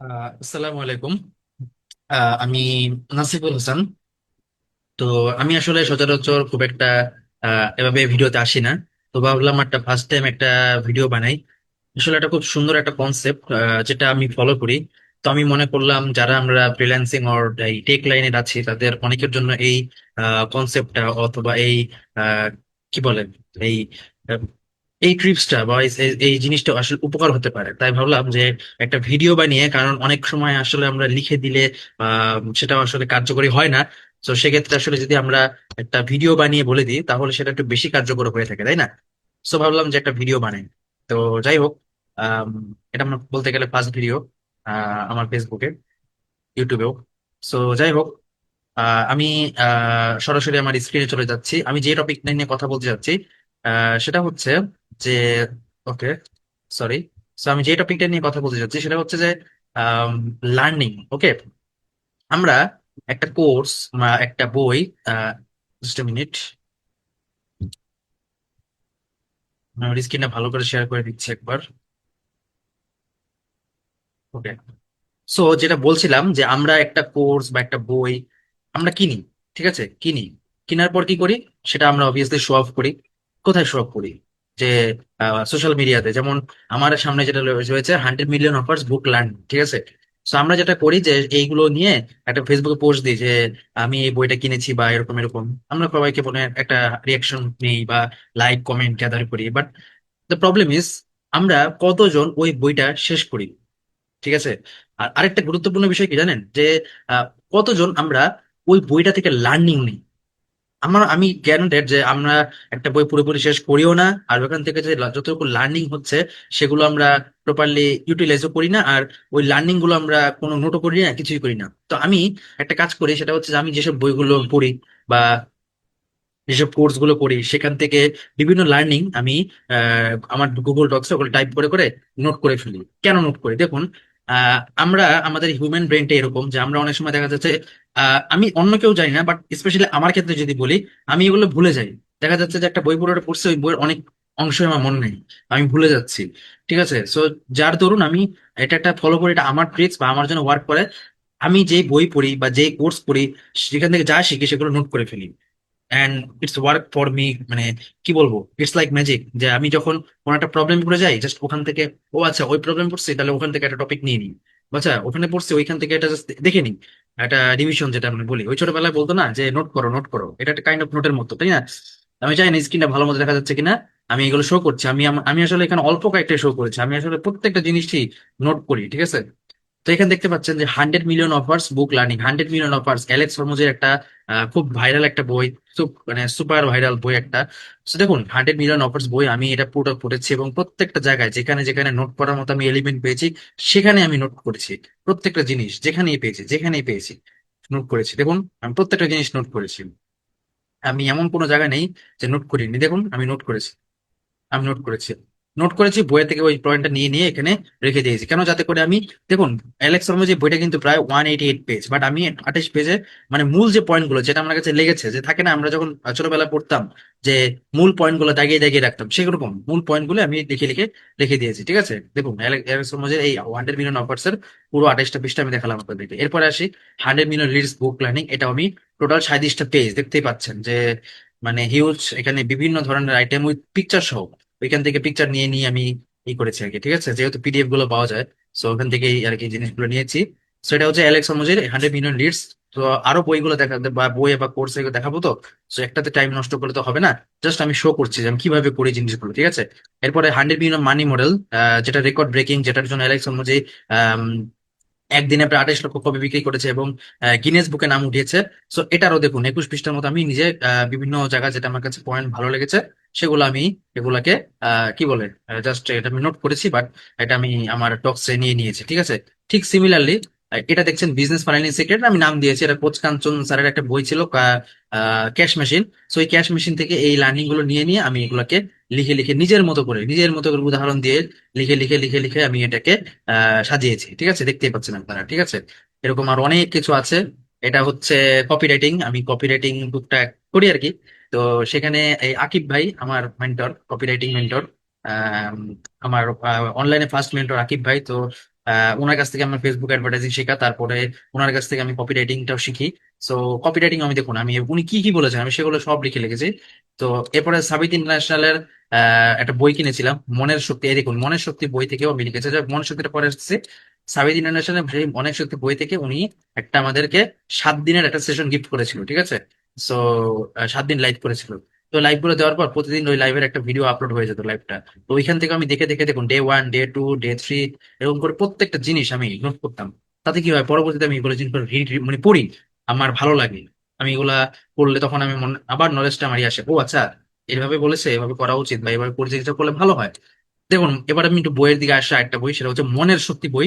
আসসালামু আলাইকুম। আমি নাসিফুল হাসান। তো আমি আসলে সচরাচর খুব একটা এভাবে ভিডিওতে আসি না। তো ভাবলাম একটা ফার্স্ট টাইম একটা ভিডিও বানাই। আসলে এটা খুব সুন্দর একটা কনসেপ্ট যেটা আমি ফলো করি। তো আমি মনে করলাম যারা আমরা ফ্রিল্যান্সিং অর এই টেক লাইনে আছি তাদের অনেকের জন্য এই কনসেপ্টটা অথবা এই আহ, কি বলে এই এই ট্রিপসটা বা এই জিনিসটা আসলে উপকার হতে পারে, তাই ভাবলাম যে একটা ভিডিও বানিয়ে, কারণ অনেক সময় আসলে আমরা লিখে দিলে সেটা আসলে কার্যকরী হয় না। তো সেক্ষেত্রে আসলে যদি আমরা একটা ভিডিও বানিয়ে বলে দিই তাহলে সেটা একটু বেশি কার্যকর হয়ে থাকে, তাই না? সো ভাবলাম যে একটা ভিডিও বানাই। তো যাই হোক, আম, এটা আমার বলতে গেলে ফার্স্ট ভিডিও আমার ফেসবুকে, ইউটিউবেও। সো যাই হোক, আমি সরাসরি আমার স্ক্রিনে চলে যাচ্ছি। আমি যে টপিক নিয়ে কথা বলতে যাচ্ছি সেটা হচ্ছে যে, ওকে, সরি। সো আমি যে টপিকটা নিয়ে কথা বলতে যাচ্ছি সেটা হচ্ছে যে লার্নিং। ওকে, আমরা একটা কোর্স বা একটা বই, জাস্ট মিনিট, আমার স্ক্রিনটা ভালো করে শেয়ার করে দিচ্ছি একবার। ওকে, সো যেটা বলছিলাম যে আমরা একটা কোর্স বা একটা বই আমরা কিনি, ঠিক আছে, কিনি। কেনার পর কি করি? সেটা আমরা অবভিয়াসলি শো অফ করি। কোথায় শো অফ করি? যে সোশ্যাল মিডিয়াতে। যেমন আমার সামনে যেটা রয়েছে 100 মিলিয়ন অফার্স বুক লার্ন, ঠিক আছে। তো আমরা যেটা করি যে এইগুলো নিয়ে একটা ফেসবুকে পোস্ট দিই যে আমি এই বইটা কিনেছি বা এরকম এরকম। আমরা সবাইকে বলে একটা রিয়াকশন নেই বা লাইক কমেন্ট গ্যাদার করি, বাট দ্য প্রবলেম ইজ আমরা কতজন ওই বইটা শেষ করি, ঠিক আছে। আর আরেকটা গুরুত্বপূর্ণ বিষয় কি জানেন? যে আহ, কতজন আমরা ওই বইটা থেকে লার্নিং নিই। আমি গ্যারান্টেড যে আমরা একটা বই পুরোপুরি শেষ করিও না, আর ওখান থেকে যে যতটুকু লার্নিং হচ্ছে সেগুলো আমরা প্রপারলি ইউটিলাইজও করি না। আর ওই লার্নিং গুলো আমরা কোনো নোটও করি না, কিছুই করি না। তো আমি একটা কাজ করি, সেটা হচ্ছে যে আমি যেসব বইগুলো পড়ি বা যেসব কোর্স গুলো করি সেখান থেকে বিভিন্ন লার্নিং আমি আমার গুগল ডক্সে ওগুলো টাইপ করে করে নোট করে ফেলি। কেন নোট করি? দেখুন, আমরা আমাদের হিউম্যান ব্রেনটা এরকম যে আমরা অনেক সময় দেখা যাচ্ছে, আমি অন্য কেউ জানি না, বাট স্পেশালি আমার ক্ষেত্রে যদি বলি, আমি এগুলো ভুলে যাই। দেখা যাচ্ছে যে একটা বই পুরোটা পড়ছি, ওই বইয়ের অনেক অংশই আমার মনে নেই, আমি ভুলে যাচ্ছি, ঠিক আছে। সো যার দরুন আমি এটা একটা ফলো করি, এটা আমার ট্রিক্স বা আমার জন্য ওয়ার্ক করে। আমি যেই বই পড়ি বা যেই কোর্স করি সেখান থেকে যা শিখি সেগুলো নোট করে ফেলি। And it's work for me. মানে কি বলবো, ইটস লাইক ম্যাজিক। যে আমি যখন কোনো একটা প্রবলেম পড়ে যাই, জাস্ট ওখান থেকে, ও আচ্ছা ওই প্রবলেম পড়ছি, তাহলে ওখান থেকে একটা টপিক নিয়ে নিই। আচ্ছা ওখানে পড়ছি, ওইখান থেকে এটা জাস্ট দেখে নিই। একটা রিভিশন যেটা আমি বলি, ওই ছোটবেলায় বলতো না যে নোট করো নোট করো, এটা একটা কাইন্ড অফ নোটের মতো, তাই না? আমি চাই না স্ক্রিনটা ভালো মতো দেখা যাচ্ছে কিনা, আমি এগুলো শো করছি। আমি আসলে এখানে অল্প কয়েকটা শো করেছি, আমি আসলে প্রত্যেকটা জিনিসই নোট করি, ঠিক আছে। তো এখানে দেখতে পাচ্ছেন যে 100 মিলিয়ন অফার্স বুক লার্নিং, 100 মিলিয়ন অফার্স, অ্যালেক্স হরমোজের একটা খুব ভাইরাল একটা বই, মানে সুপার ভাইরাল বই একটা। তো দেখুন, 100 মিলিয়ন অফার্স বই আমি এটা পুরো পড়েছি এবং প্রত্যেকটা জায়গায় যেখানে যেখানে নোট করার মতো আমি এলিমেন্ট পেয়েছি সেখানে আমি নোট করেছি। প্রত্যেকটা জিনিস যেখানেই পেয়েছি নোট করেছি। দেখুন, আমি প্রত্যেকটা জিনিস নোট করেছি। আমি এমন কোনো জায়গা নেই যে নোট করিনি। দেখুন, আমি নোট করেছি, আমি নোট করেছি বইয়ে থেকে, ওই পয়েন্টটা নিয়ে নিয়ে এখানে রেখে দিয়েছি। কেন? যাতে করে আমি, দেখুন, অ্যালেক্স শর্মা যে বইটা কিন্তু প্রায় 188 পেজ, বাট আমি 28 পেজে, মানে মূল যে পয়েন্ট গুলো যেটা আমার কাছে লেগেছে, যে থাকে না আমরা যখন ছোটবেলায় পড়তাম যে মূল পয়েন্ট গুলো দাগিয়ে দাগিয়ে রাখতাম, সেরকম মূল পয়েন্ট গুলো আমি লিখে লিখে রেখে দিয়েছি, ঠিক আছে। দেখুন, অ্যালেক্স শর্মার এই 100 মিলিয়ন অফার্স এর পুরো 28টা পৃষ্ঠা আমি দেখালাম আপনাদেরকে। এরপরে আসি 100 মিলিয়ন লিডস বুক লার্নিং, এটা আমি টোটাল 37টা পেজ, দেখতেই পাচ্ছেন যে মানে হিউজ। এখানে বিভিন্ন ধরনের আইটেম উইথ পিকচার সহ, ওইখান থেকে পিকচার নিয়ে নিয়ে আমি করেছি আর কি, ঠিক আছে। যেহেতু পিডিএফ গুলো পাওয়া যায়, সো ওখান থেকেই আর কি জিনিসগুলো নিয়েছি। সো এটা হচ্ছে অ্যালেক্স হরমোজের 100 মিলিয়ন লিডস। তো আরো বইগুলো দেখা বা বই বা কোর্স এগুলো দেখাবো। তো সো একটাতে টাইম নষ্ট করলে তো হবে না, জাস্ট আমি শো করছি যে আমি কিভাবে করি জিনিসগুলো, ঠিক আছে। এরপরে 100 মিলিয়ন মানি মডেল, যেটা রেকর্ড ব্রেকিং, যেটার জন্য অ্যালেক্স হরমোজ একদিনে প্রায় 28 লক্ষ কপি বিক্রি করেছে এবং গিনেস বুকে নাম উঠিয়েছে। সো এটারও দেখুন 21 পৃষ্ঠার মতো আমি নিজে বিভিন্ন জায়গা যেটা আমার কাছে পয়েন্ট ভালো লেগেছে সেগুলো আমি এগুলাকে কি বলে জাস্ট এটা আমি নোট করেছি, বাট এটা আমি আমার টক্সে নিয়ে নিয়েছি, ঠিক আছে। ঠিক সিমিলারলি এটা দেখছেন বিজনেস ফাইন্যান্স সিক্রেট, আমি নাম দিয়েছি, এটা কোচ কাঞ্চন স্যারের একটা বই ছিল, ক্যাশ মেশিন। সো এই ক্যাশ মেশিন থেকে এই লার্নিং গুলো নিয়ে নিয়ে আমি এগুলাকে লিখে লিখে নিজের মতো করে উদাহরণ দিয়ে লিখে আমি এটাকে সাজিয়েছি, ঠিক আছে। দেখতেই পাচ্ছেন আপনারা, ঠিক আছে। এরকম আর অনেক কিছু আছে। এটা হচ্ছে কপিরাইটিং, আমি কপিরাইটিং বুকটা করি আর কি। তো সেখানে এই আকিব ভাই আমার মেন্টর, কপিরাইটিং মেন্টর, আমার অনলাইনে ফার্স্ট মেন্টর আকিব ভাই। তো ওনার কাছ থেকে আমার ফেসবুক অ্যাডভার্টাইজিং শেখা, তারপরে ওনার কাছ থেকে আমি কপি রাইটিংটাও শিখি। সো কপি রাইটিং আমি দেখুন, আমি উনি কি কি বলেছেন আমি সেগুলো সব লিখে লিখেছি। তো এরপরে সাবিত ইন্টারন্যাশনালের একটা বই কিনেছিলাম, মনের শক্তি। এই দেখুন, মনের শক্তি বই থেকেও আমি লিখেছি, যে মনের শক্তিটা পরে আসছে। সাবিত ইন্টারন্যাশনাল সেই মনের শক্তি বই থেকে উনি একটা আমাদেরকে 7 দিনের একটা সেশন গিফট করেছিল, ঠিক আছে। সো 7 দিন লাইভ করেছিল। তো লাইভ গুলো দেওয়ার পর প্রতিদিন ওই লাইভের একটা ভিডিও আপলোড হয়ে যেত লাইভটা। তো ওইখান থেকে আমি দেখে দেখে দেখুন ডে 1, ডে 2, ডে 3 এরকম করে প্রত্যেকটা জিনিস আমি নোট করতাম। তাতে কি হয়, পরবর্তীতে আমি এগুলো জিনিস মানে পড়ি, আমার ভালো লাগে। আমি এগুলা পড়লে তখন আমি আবার নলেজটা আমার আসে, ও আচ্ছা এভাবে বলেছে, এভাবে করা উচিত, বা এভাবে পরিচিত করলে ভালো হয়। দেখুন এবার আমি একটু বইয়ের দিকে আসা, একটা বই সেটা হচ্ছে মনের শক্তি বই।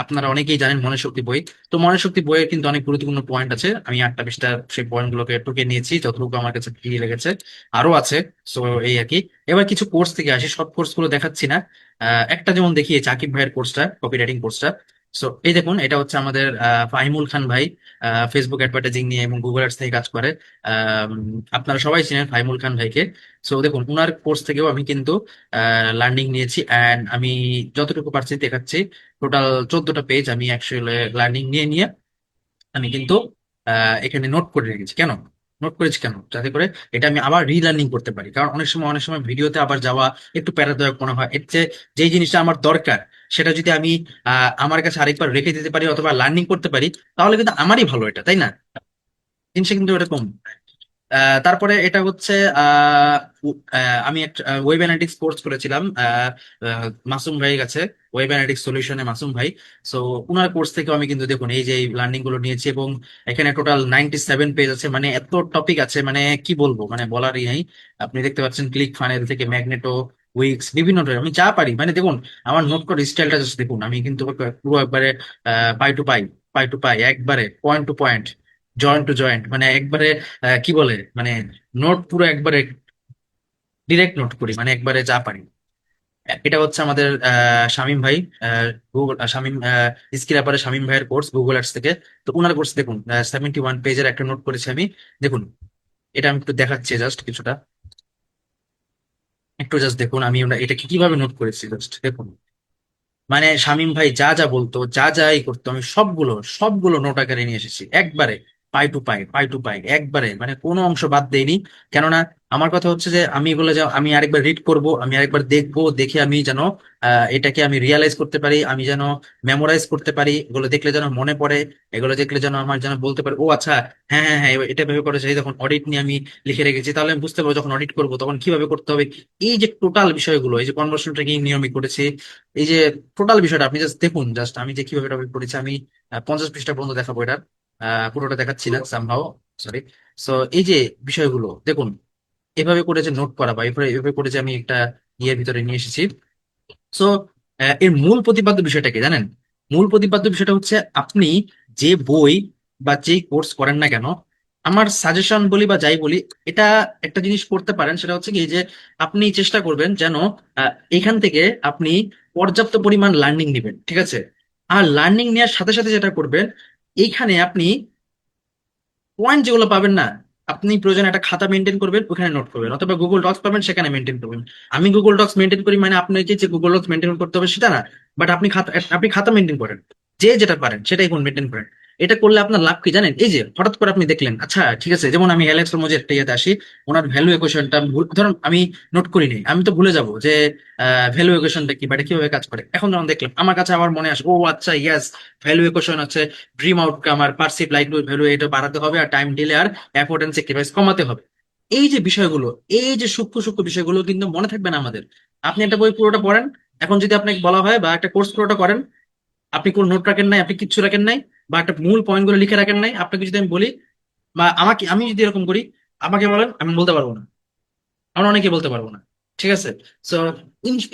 আপনারা অনেকেই জানেন মনের শক্তি বই। তো মনের শক্তি বইয়ের কিন্তু অনেক গুরুত্বপূর্ণ পয়েন্ট আছে, আমি 8টা 20টা সেই পয়েন্ট গুলোকে টুকে নিয়েছি যতটুকু আমার কাছে কি লেগেছে, আরো আছে। সো এই আর কি। এবার কিছু কোর্স থেকে আসি, সব কোর্স গুলো দেখাচ্ছি না। একটা যেমন দেখিয়েছি আকিব ভাইয়ের কোর্সটা, কপি রাইটিং কোর্সটা। সো এই দেখুন, এটা হচ্ছে আমাদের ফাহিমুল খান ভাই, ফেসবুক অ্যাডভার্টাইজিং নিয়ে এবং গুগল অ্যাডস থেকে কাজ করে। আহ, আপনারা সবাই চিনেন ফাহিমুল খান ভাইকে। সো দেখুন উনার কোর্স থেকেও আমি কিন্তু লার্নিং নিয়েছি, অ্যান্ড আমি যতটুকু পারছি দেখাচ্ছি। টোটাল 14টা পেজ আমি অ্যাকচুয়ালি লার্নিং নিয়ে নিয়ে আমি কিন্তু এখানে নোট করে রেখেছি। কেন নোট করেছি, কেন, যাতে করে এটা আমি আবার রিলার্নিং করতে পারি। কারণ অনেক সময় ভিডিওতে আবার যাওয়া একটু প্যারাদায়ক মনে হয়, এর চেয়ে যেই জিনিসটা আমার দরকার সেটা যদি আমি আমার কাছে আরেকবার রেখে দিতে পারি অথবা লার্নিং করতে পারি, তাহলে কিন্তু আমারই ভালো, এটা তাই না? জিনিসটা কিন্তু এরকম। তারপরে এটা হচ্ছে আমি একটা ওয়েব অ্যানালিটিক্স কোর্স করেছিলাম মাসুম ভাইয়ের কাছে, ওয়েব অ্যানালিটিক্স সলিউশনে মাসুম ভাই। সো উনার কোর্স থেকে আমি কিন্তু দেখুন এই যে লার্নিং গুলো নিয়েছি, এবং এখানে টোটাল 97 পেজ আছে, মানে এত টপিক আছে, মানে কি বলবো, মানে বলারই নাই। আপনি দেখতে পাচ্ছেন ক্লিক ফানেল থেকে ম্যাগনেটো, উইক্স, বিভিন্ন ধরনের আমি যা পারি, মানে দেখুন আমার নোট করার স্টাইলটা জাস্ট দেখুন, আমি কিন্তু পুরো একবারে পাই to pi, pi to pie, একবারে point to point, joint to joint, মানে একবারে কি বলে, মানে নোট পুরো একবারে ডিরেক্ট নোট করি, মানে একবারে যা পারি। এটা হচ্ছে আমাদের শামীম ভাই, গুগল শামীম স্কিল শামীম ভাইয়ের কোর্স গুগল আর্টস থেকে। তো ওনার কোর্স দেখুন 71 পেজের একটা নোট করেছি আমি। দেখুন এটা আমি একটু দেখাচ্ছি, জাস্ট কিছুটা, একটু জাস্ট দেখুন আমি এটাকে কিভাবে নোট করেছি, জাস্ট দেখুন। মানে শামীম ভাই যা যা বলতো, যা যাই করতো, আমি সবগুলো সবগুলো নোট আকারে নিয়ে এসেছি একবারে, পাই to pi, pi to pie, একবারে, মানে কোনো অংশ বাদ দেইনি। কেননা আমার কথা হচ্ছে যে আমি এগুলো আমি আরেকবার রিড করব, আমি আরেকবার দেখবো, দেখে আমি যেন এটাকে আমি রিয়ালাইজ করতে পারি, আমি যেন মেমোরাইজ করতে পারি, এগুলো দেখলে যেন মনে পড়ে, এগুলো দেখলে যেন আমার যেন বলতে পারে, ও আচ্ছা, হ্যাঁ হ্যাঁ হ্যাঁ এটা ভেবে করেছে। এই যখন অডিট নিয়ে আমি লিখে রেখেছি, তাহলে আমি বুঝতে পারবো যখন অডিট করবো তখন কিভাবে করতে হবে। এই যে টোটাল বিষয়গুলো, এই যে কনভার্সন ট্র্যাকিং নিয়ে আমি করেছি, এই যে টোটাল বিষয়টা আপনি জাস্ট দেখুন, জাস্ট আমি যে কিভাবে টপিক পড়েছি, আমি 50 পৃষ্ঠা পর্যন্ত দেখাবো এটার, পুরোটা দেখাচ্ছি না সামহাও, সরি। সো এই যে বিষয়গুলো দেখুন, এভাবে করে যে নোট করা বা এভাবে এভাবে করে যে আমি একটা ইয়ের ভিতরে নিয়ে এসেছি। সো এর মূল প্রতিপাদ্য বিষয়টা কি জানেন? মূল প্রতিপাদ্য বিষয়টা হচ্ছে আপনি যে বই বা যেই কোর্স করেন না কেন, আমার সাজেশন বলি বা যাই বলি, এটা একটা জিনিস করতে পারেন, সেটা হচ্ছে কি যে আপনি চেষ্টা করবেন যেন এখান থেকে আপনি পর্যাপ্ত পরিমাণ লার্নিং নেবেন, ঠিক আছে। আর লার্নিং নেওয়ার সাথে সাথে যেটা করবেন, এইখানে আপনি পয়েন্ট যেগুলো পাবেন না, আপনি প্রয়োজন একটা খাতা মেনটেন করবেন, ওখানে নোট করবেন, অথবা গুগল ডক্স পাবেন সেখানে মেনটেন করবেন। আমি গুগল ডক্স মেনটেন করি, মানে আপনাকে যে গুগল ডক্স মেনটেন করতে হবে সেটা না, বাট আপনি খাতা মেনটেন করেন, যে যেটা পারেন সেটাই কোন মেনটেন করেন। এটা করলে আপনার লাভ কি জানেন? এই যে হঠাৎ করে আপনি দেখলেন, আচ্ছা ঠিক আছে, যেমন আমি অ্যালেক্স রোমোজের একটা ইয়েতে আসি, ওনার ভ্যালু ইকুয়েশনটা ধরুন আমি নোট করিনি, আমি তো ভুলে যাব যে ভ্যালু ইকুয়েশনটা কি বা এটা কিভাবে কাজ করে। এখন যখন দেখলাম আমার কাছে আবার মনে আসে, ও আচ্ছা ইয়াস, ভ্যালু ইকুয়েশন হচ্ছে ড্রিম আউটকাম আর পারসিভ লাইকলিহুড ভ্যালু এটা বাড়াতে হবে, আর টাইম ডিলে আর অ্যাফোর্ডেন্স স্যাক্রিফাইস কমাতে হবে। এই যে বিষয়গুলো, এই যে সূক্ষ্ম সূক্ষ্ম বিষয়গুলো কিন্তু মনে থাকবে না আমাদের। আপনি একটা বই পুরোটা পড়েন, এখন যদি আপনাকে বলা হয় বা একটা কোর্স পুরোটা করেন, আপনি কোন নোট রাখেন নাই, আপনি কিচ্ছু রাখেন নাই, বা একটা মূল পয়েন্ট গুলো লিখে রাখেন নাই, আপনাকে যদি আমি বলি বা আমি যদি এরকম করি, আমাকে বলেন, আমি বলতে পারবো না, আমরা অনেকে বলতে পারবো না, ঠিক আছে। সো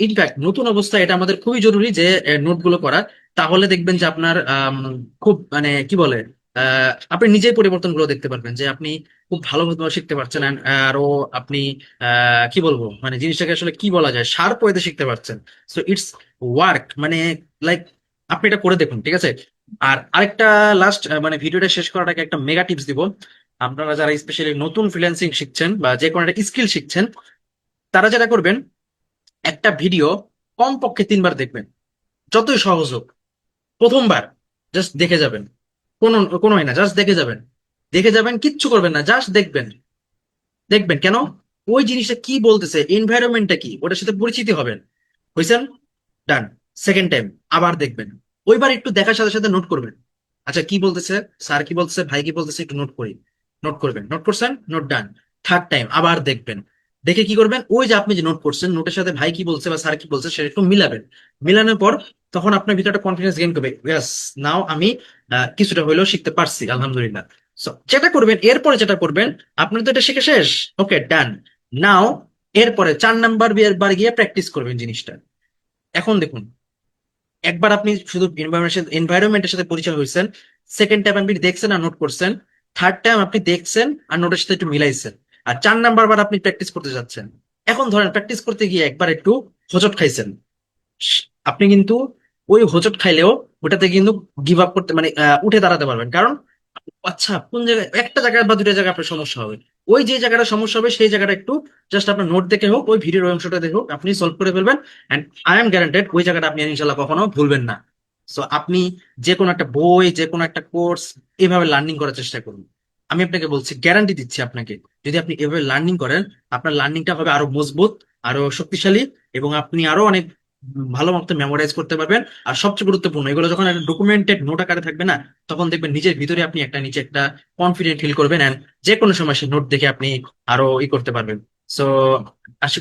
ইনফ্যাক্ট নতুন অবস্থায় এটা আমাদের খুবই জরুরি যে নোট গুলো করা। তাহলে দেখবেন যে আপনার খুব মানে কি বলে, আপনি নিজেই পরিবর্তন গুলো দেখতে পারবেন, যে আপনি খুব ভালো মতো শিখতে পারছেন, and আরো আপনি কি বলবো, মানে জিনিসটাকে আসলে কি বলা যায়, শার্প ওয়েতে শিখতে পারছেন। সো ইটস ওয়ার্ক, মানে লাইক আপনি এটা করে দেখুন, ঠিক আছে। আর আরেকটা লাস্ট, মানে ভিডিওটা শেষ করার আগে একটা মেগা টিপস দিব। আপনারা যারা স্পেশালি নতুন ফ্রিল্যান্সিং শিখছেন বা যে কোনো একটা স্কিল শিখছেন, তারা যেটা করবেন, একটা ভিডিও কমপক্ষে 3 বার দেখবেন। যতই সহজ হোক, প্রথমবার জাস্ট দেখে যাবেন। কোনো কোনো হয় না, জাস্ট দেখে যাবেন। দেখে যাবেন, কিচ্ছু করবেন না, জাস্ট দেখবেন। দেখবেন কেন, ওই জিনিসটা কি বলতেছে, এনভায়রনমেন্টটা কি, ওটার সাথে পরিচিতি হবেন। হয়েছেন? ডান। সেকেন্ড টাইম আবার দেখবেন। ওইবার একটু দেখার সাথে সাথে নোট করবেন। আচ্ছা কি বলতেছে, স্যার কি বলতেছে, ভাই কি বলতেছে, একটু নোট করি। নোট করবেন, নোট করছেন, নোট ডান। থার্ড টাইম আবার দেখবেন। দেখে কি করবেন, ওই যে আপনি যে নোট করছেন, নোটের সাথে ভাই কি বলছে বা স্যার কি বলছে সেটা একটু মিলাবেন। মিলানোর পর তখন আপনার ভিতরে একটা কনফিডেন্স গেইন করবে, ইয়াস, নাও আমি কিছুটা হইলেও শিখতে পারছি, আলহামদুলিল্লাহ। So, যেটা করবেন এরপরে, যেটা করবেন, আপনার তো এটা শিখে শেষ। ওকে, ডান। নাও এরপরে 4 নাম্বার বার গিয়ে প্র্যাকটিস করবেন জিনিসটা। এখন দেখুন, একবার আপনি শুধু এনভায়রনমেন্টের সাথে পরিচয় হয়েছেন, সেকেন্ড টাইম আপনি দেখছেন আর নোট করছেন, থার্ড টাইম আপনি দেখছেন আর নোটের সাথে একটু মিলাইছেন, আর 4 নাম্বার বার আপনি প্র্যাকটিস করতে যাচ্ছেন। এখন ধরেন প্র্যাকটিস করতে গিয়ে একবার একটু হোঁচট খাইছেন, আপনি কিন্তু ওই হোঁচট খাইলেও ওটাতে কিন্তু গিভ আপ করতে, মানে উঠে দাঁড়াতে পারবেন। কারণ আচ্ছা, কোন জায়গায়, একটা জায়গায় বা দুটো জায়গায় আপনার সমস্যা হবে, ওই যে জায়গাটা সমস্যা হবে সেই জায়গাটা একটু জাস্ট আপনার নোট দেখে হোক, ওই ভিডিওর ওই অংশটা দেখে হোক, আপনি সলভ করে ফেলবেন। এন্ড আই এম গ্যারান্টেড ওই জায়গাটা আপনি ইনশাল্লাহ কখনো ভুলবেন না। সো আপনি যে কোনো একটা বই, যে কোনো একটা কোর্স এভাবে লার্নিং করার চেষ্টা করুন। আমি আপনাকে বলছি, গ্যারান্টি দিচ্ছি আপনাকে, যদি আপনি এভাবে লার্নিং করেন, আপনার লার্নিংটা হবে আরো মজবুত, আরো শক্তিশালী, এবং আপনি আরো অনেক ভালো মতো মেমোরাইজ করতে পারবেন। আর সবচেয়ে গুরুত্বপূর্ণ, এগুলো যখন একটা ডকুমেন্টেড নোট আকারে থাকবে না, তখন দেখবেন নিজের ভিতরে আপনি একটা নিচে একটা কনফিডেন্ট ফিল করবেন, এন্ড যে কোনো সময় সেই নোট দেখে আপনি আরো করতে পারবেন। সো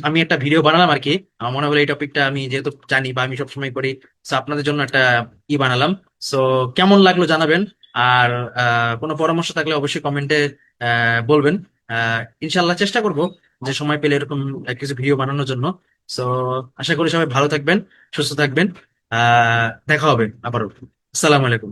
আমি একটা ভিডিও বানালাম আর কি, আমার মনে হলো এই টপিকটা আমি যেহেতু জানি বা আমি সবসময় করি, সো আপনাদের জন্য একটা বানালাম। সো কেমন লাগলো জানাবেন। আর কোনো পরামর্শ থাকলে অবশ্যই কমেন্টে বলবেন। ইনশাল্লাহ চেষ্টা করব যে সময় পেলে এরকম কিছু ভিডিও বানানোর জন্য। সো আশা করি সবাই ভালো থাকবেন, সুস্থ থাকবেন। দেখা হবে আবারও। আসসালামু আলাইকুম।